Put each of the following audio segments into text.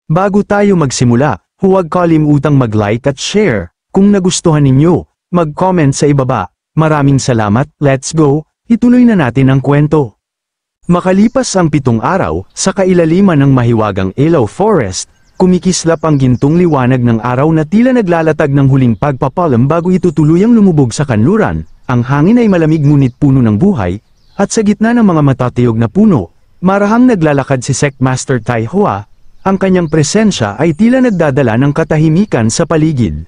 Bago tayo magsimula, huwag kalimutang mag-like at share. Kung nagustuhan ninyo, mag-comment sa ibaba. Maraming salamat, let's go, ituloy na natin ang kwento. Makalipas ang 7 araw, sa kailaliman ng mahiwagang Ilaw Forest, kumikislap ang gintong liwanag ng araw na tila naglalatag ng huling pagpapalam bago ito tuluyang lumubog sa kanluran. Ang hangin ay malamig ngunit puno ng buhay, at sa gitna ng mga matatiyog na puno, marahang naglalakad si Sectmaster Tai Hua. Ang kanyang presensya ay tila nagdadala ng katahimikan sa paligid.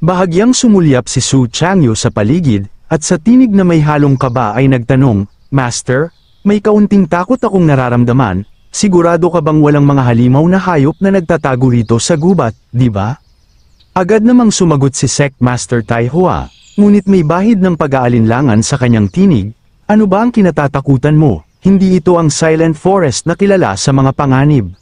Bahagyang sumulyap si Su Changyu sa paligid, at sa tinig na may halong kaba ay nagtanong, "Master, may kaunting takot akong nararamdaman, sigurado ka bang walang mga halimaw na hayop na nagtatago rito sa gubat, di ba?" Agad namang sumagot si Sectmaster Tai Hua, ngunit may bahid ng pag-aalinlangan sa kanyang tinig. "Ano ba ang kinatatakutan mo? Hindi ito ang Silent Forest na kilala sa mga panganib."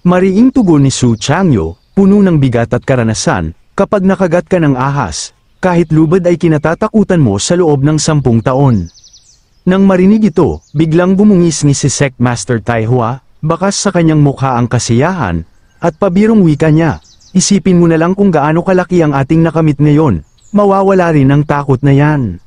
Mariing tugon ni Su Changyu, puno ng bigat at karanasan, "Kapag nakagat ka ng ahas, kahit lubad ay kinatatakutan mo sa loob ng 10 taon. Nang marinig ito, biglang bumungis ni si Sectmaster Tai Hua, bakas sa kanyang mukha ang kasiyahan, at pabirong wika niya, "Isipin mo na lang kung gaano kalaki ang ating nakamit ngayon, mawawala rin ang takot na yan."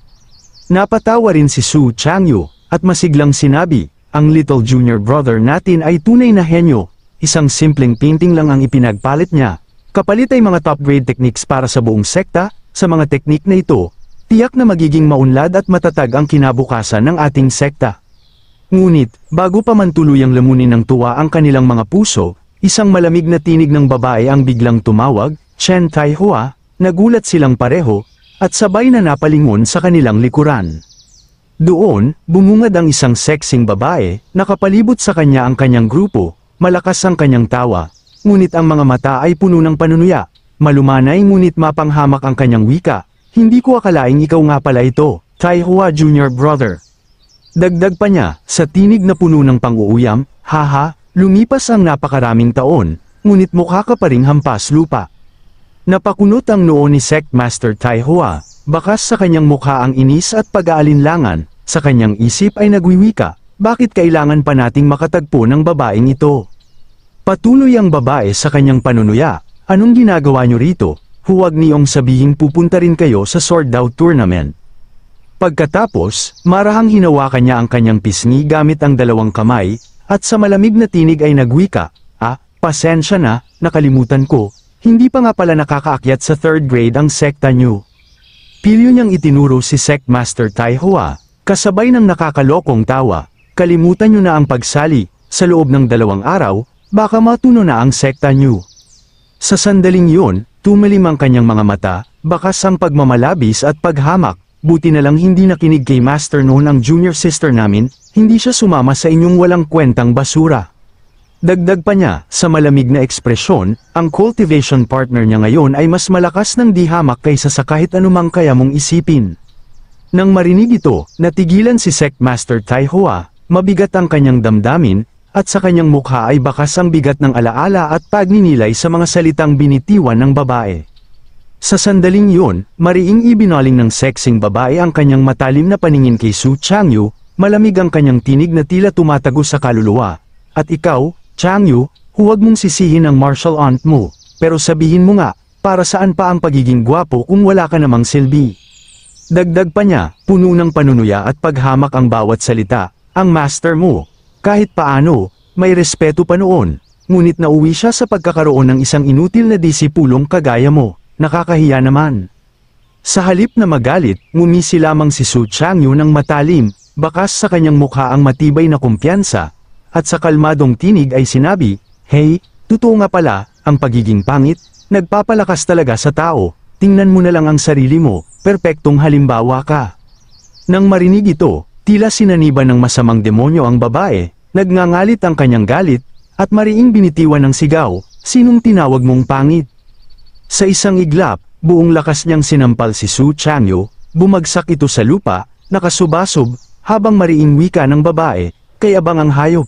Napatawa rin si Su Changyu, at masiglang sinabi, "Ang little junior brother natin ay tunay na henyo, isang simpleng painting lang ang ipinagpalit niya. Kapalit ay mga top-grade techniques para sa buong sekta, sa mga teknik na ito, tiyak na magiging maunlad at matatag ang kinabukasan ng ating sekta." Ngunit, bago pa man tuluyang lamunin ng tuwa ang kanilang mga puso, isang malamig na tinig ng babae ang biglang tumawag, "Chen Tai Hua." Nagulat silang pareho, at sabay na napalingon sa kanilang likuran. Doon, bumungad ang isang sexing babae, nakapalibot sa kanya ang kanyang grupo, malakas ang kanyang tawa, ngunit ang mga mata ay puno ng panunuya, malumanay ngunit mapanghamak ang kanyang wika, "Hindi ko akalaing ikaw nga pala ito, Tai Hua Junior Brother." Dagdag pa niya, sa tinig na puno ng pang-uuyam, "Haha, lumipas ang napakaraming taon, ngunit mukha ka pa ring hampas lupa." Napakunot ang noo ni Sectmaster Tai Hua, bakas sa kanyang mukha ang inis at pag-aalinlangan, sa kanyang isip ay nagwiwika, "Bakit kailangan pa nating makatagpo ng babaeng ito?" Patuloy ang babae sa kanyang panunuya, "Anong ginagawa niyo rito? Huwag niyong sabihing pupunta rin kayo sa Sword Out Tournament." Pagkatapos, marahang hinawakan niya ang kanyang pisngi gamit ang 2 kamay, at sa malamig na tinig ay nagwika, "Pasensya na, nakalimutan ko, hindi pa nga pala nakakaakyat sa 3rd grade ang sekta niyo." Pilyo niyang itinuro si Sectmaster Tai Hua, kasabay ng nakakalokong tawa, "Kalimutan niyo na ang pagsali, sa loob ng 2 araw, baka matuno na ang sekta niyo." Sa sandaling yun, tumalim ang kanyang mga mata, bakas ang pagmamalabis at paghamak, "Buti na lang hindi nakinig kay Master noon ang junior sister namin, hindi siya sumama sa inyong walang kwentang basura." Dagdag pa niya, sa malamig na ekspresyon, "Ang cultivation partner niya ngayon ay mas malakas ng di hamak kaysa sa kahit anumang kaya mong isipin." Nang marinig ito, natigilan si Sectmaster Tai Hua, mabigat ang kanyang damdamin, at sa kanyang mukha ay bakas ang bigat ng alaala at pagninilay sa mga salitang binitiwan ng babae. Sa sandaling yun, mariing ibinaling ng sexing babae ang kanyang matalim na paningin kay Su Changyu, malamig ang kanyang tinig na tila tumatago sa kaluluwa, "At ikaw, Changyu, huwag mong sisihin ang martial art mo, pero sabihin mo nga, para saan pa ang pagiging gwapo kung wala ka namang silbi?" Dagdag pa niya, puno ng panunuya at paghamak ang bawat salita, "Ang master mo, kahit paano, may respeto pa noon, ngunit nauwi siya sa pagkakaroon ng isang inutil na disipulong kagaya mo, nakakahiya naman." Sa halip na magalit, ngumisi lamang si Su Changyu ng matalim, bakas sa kanyang mukha ang matibay na kumpiyansa, at sa kalmadong tinig ay sinabi, "Hey, totoo nga pala, ang pagiging pangit, nagpapalakas talaga sa tao, tingnan mo na lang ang sarili mo, perpektong halimbawa ka." Nang marinig ito, tila sinaniban ng masamang demonyo ang babae, nagngangalit ang kanyang galit, at mariing binitiwan ng sigaw, "Sinong tinawag mong pangit?" Sa isang iglap, buong lakas niyang sinampal si Su Changyu, bumagsak ito sa lupa, nakasubasob, habang mariing wika ng babae, "Kaya bang ang hayop?"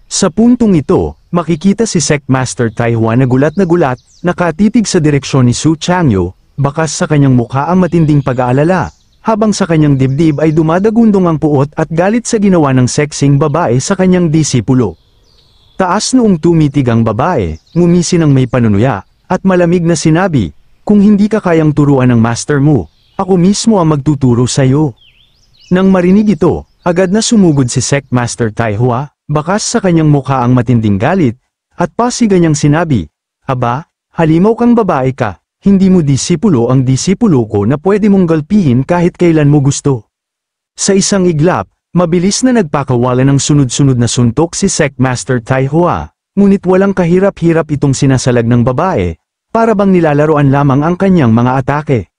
Sa puntong ito, makikita si Sectmaster Tai Hua na gulat, nakatitig sa direksyon ni Su Changyu, bakas sa kanyang mukha ang matinding pag-aalala, habang sa kanyang dibdib ay dumadagundong ang puot at galit sa ginawa ng sexing babae sa kanyang disipulo. Taas noong tumitig ang babae, ngumisi ng may panunuya, at malamig na sinabi, kung hindi ka kayang turuan ng master mo, ako mismo ang magtuturo sa'yo. Nang marinig ito, agad na sumugod si Sect Master Tai Hua, bakas sa kanyang mukha ang matinding galit, at pasiga niyang sinabi, aba, halimaw kang babae ka, hindi mo disipulo ang disipulo ko na pwede mong galpihin kahit kailan mo gusto. Sa isang iglap, mabilis na nagpakawala ng sunod-sunod na suntok si Sect Master Tai Hua, ngunit walang kahirap-hirap itong sinasalag ng babae, para bang nilalaroan lamang ang kanyang mga atake.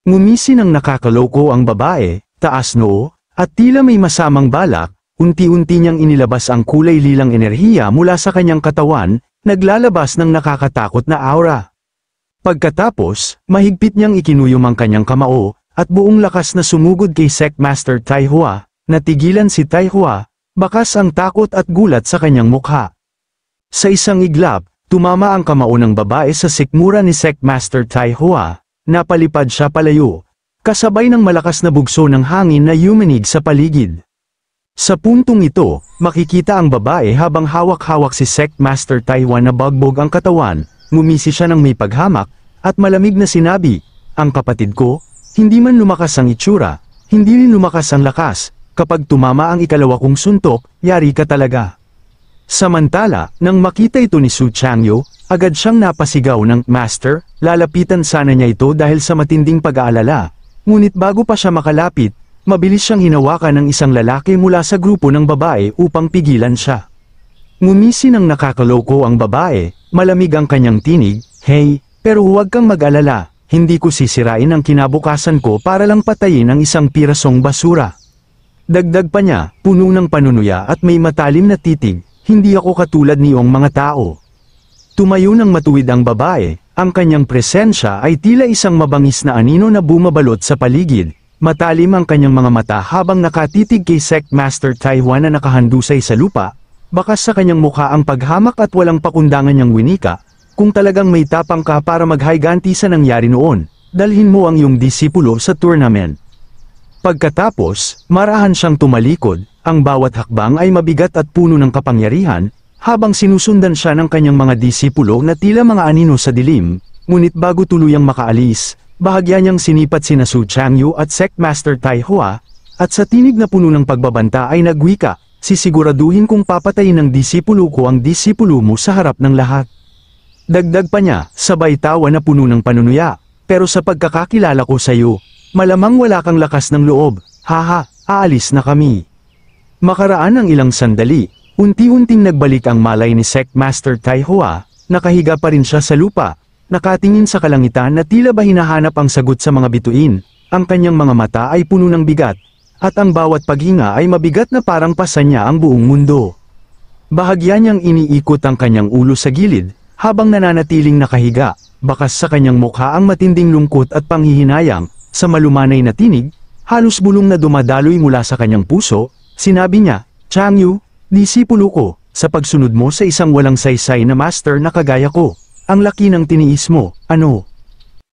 Ngumisi ng nakakaloko ang babae, taas noo, at tila may masamang balak, unti-unti niyang inilabas ang kulay lilang enerhiya mula sa kanyang katawan, naglalabas ng nakakatakot na aura. Pagkatapos, mahigpit niyang ikinuyom ang kanyang kamao, at buong lakas na sumugod kay Sect Master Tai Hua. Natigilan si Tai Hua, bakas ang takot at gulat sa kanyang mukha. Sa isang iglap, tumama ang kamao ng babae sa sikmura ni Sect Master Tai Hua, napalipad siya palayo, kasabay ng malakas na bugso ng hangin na yumanig sa paligid. Sa puntong ito, makikita ang babae habang hawak-hawak si Sect Master Tai Hua na bagbog ang katawan, ngumisi siya ng may paghamak, at malamig na sinabi, ang kapatid ko, hindi man lumakas ang itsura, hindi rin lumakas ang lakas. Kapag tumama ang ikalawa kong suntok, yari ka talaga. Samantala, nang makita ito ni Su Changyu, agad siyang napasigaw ng Master, lalapitan sana niya ito dahil sa matinding pag-aalala. Ngunit bago pa siya makalapit, mabilis siyang hinawakan ng isang lalaki mula sa grupo ng babae upang pigilan siya. Ngumisi ng nakakaloko ang babae, malamig ang kanyang tinig, hey, pero huwag kang mag-alala, hindi ko sisirain ang kinabukasan ko para lang patayin ang isang pirasong basura. Dagdag pa niya, puno ng panunuya at may matalim na titig, hindi ako katulad niyong mga tao. Tumayo ng matuwid ang babae, ang kanyang presensya ay tila isang mabangis na anino na bumabalot sa paligid, matalim ang kanyang mga mata habang nakatitig kay Sect Master Tai Hua na nakahandusay sa lupa, bakas sa kanyang mukha ang paghamak at walang pakundangan niyang winika, kung talagang may tapang ka para maghiganti sa nangyari noon, dalhin mo ang iyong disipulo sa tournament. Pagkatapos, marahan siyang tumalikod, ang bawat hakbang ay mabigat at puno ng kapangyarihan, habang sinusundan siya ng kanyang mga disipulo na tila mga anino sa dilim, ngunit bago tuluyang makaalis, bahagya niyang sinipat sina Su Changyu at Sect Master Tai Hua, at sa tinig na puno ng pagbabanta ay nagwika, sisiguraduhin kong papatayin ng disipulo ko ang disipulo mo sa harap ng lahat. Dagdag pa niya, sabay tawa na puno ng panunuya, pero sa pagkakakilala ko sa iyo, malamang wala kang lakas ng loob, haha, aalis na kami. Makaraan ang ilang sandali, unti-unting nagbalik ang malay ni Sect Master Tai Hua, nakahiga pa rin siya sa lupa, nakatingin sa kalangitan na tila ba hinahanap ang sagot sa mga bituin, ang kanyang mga mata ay puno ng bigat, at ang bawat paghinga ay mabigat na parang pasan niya ang buong mundo. Bahagya niyang iniikot ang kanyang ulo sa gilid, habang nananatiling nakahiga, bakas sa kanyang mukha ang matinding lungkot at panghihinayang. Sa malumanay na tinig, halos bulong na dumadaloy mula sa kanyang puso, sinabi niya, Changyu, disipulo ko, sa pagsunod mo sa isang walang saysay na master na kagaya ko, ang laki ng tiniis mo, ano?